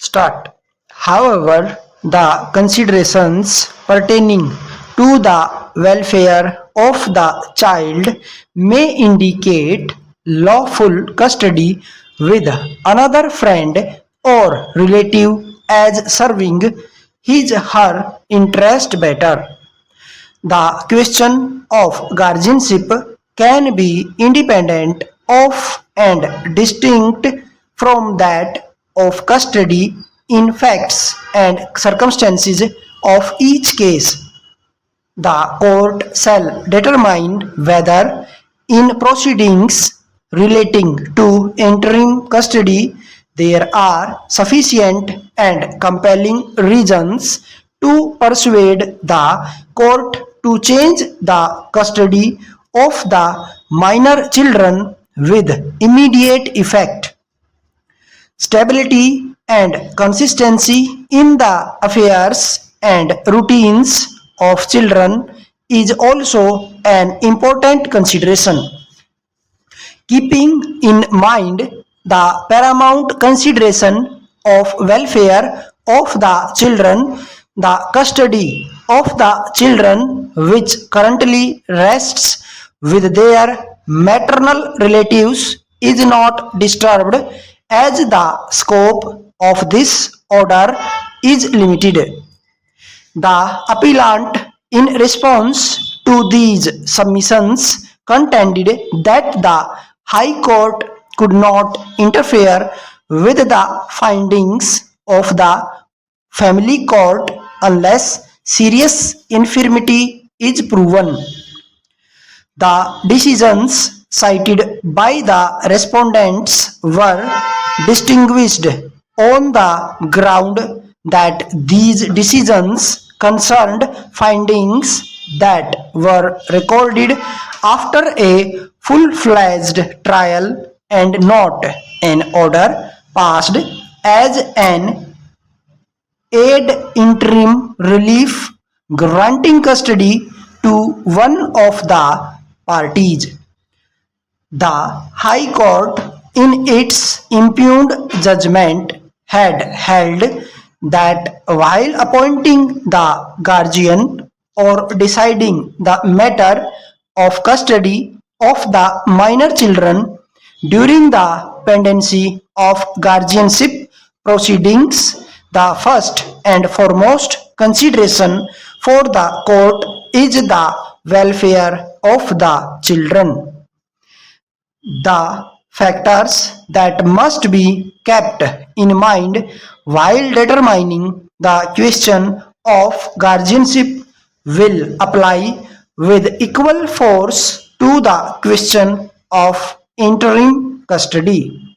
Start. However, the considerations pertaining to the welfare of the child may indicate lawful custody with another friend or relative as serving his her interest better. The question of guardianship can be independent of and distinct from that of custody in facts and circumstances of each case. The court shall determine whether, in proceedings relating to interim custody, there are sufficient and compelling reasons to persuade the court to change the custody of the minor children with immediate effect. Stability and consistency in the affairs and routines of children is also an important consideration. Keeping in mind the paramount consideration of welfare of the children, the custody of the children which currently rests with their maternal relatives is not disturbed as the scope of this order is limited. The appellant, in response to these submissions, contended that the High Court could not interfere with the findings of the family court unless serious infirmity is proven. The decisions cited by the respondents were distinguished on the ground that these decisions concerned findings that were recorded after a full-fledged trial and not an order passed as an ad interim relief granting custody to one of the parties. The High Court, in its impugned judgment, had held that while appointing the guardian or deciding the matter of custody of the minor children during the pendency of guardianship proceedings, the first and foremost consideration for the court is the welfare of the children. The factors that must be kept in mind while determining the question of guardianship will apply with equal force to the question of interim custody.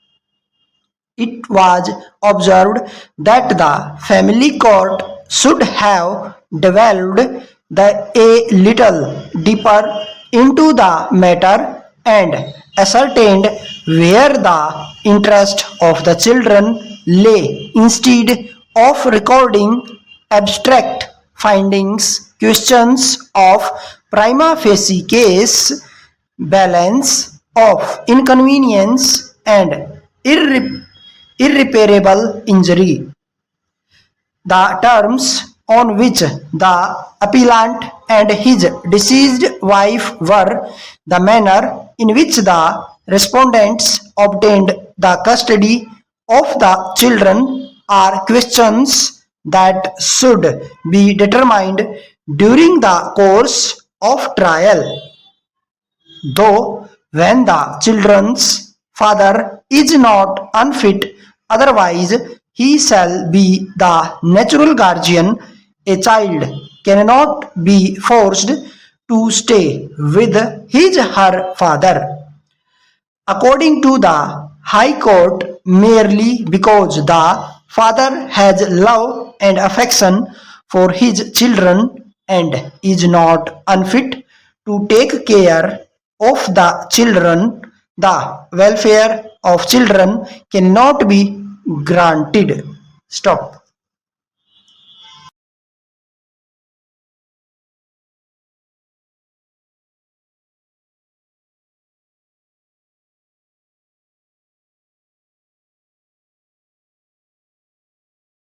It was observed that the family court should have delved a little deeper into the matter and ascertained where the interest of the children lay instead of recording abstract findings. Questions of prima facie case, balance of inconvenience and irreparable injury. The terms on which the appellant and his deceased wife were, the manner in which the respondents obtained the custody of the children are questions that should be determined during the course of trial. Though when the children's father is not unfit, otherwise he shall be the natural guardian. A child cannot be forced to stay with his her father. According to the High Court, merely because the father has love and affection for his children and is not unfit to take care of the children, the welfare of children cannot be granted. Stop.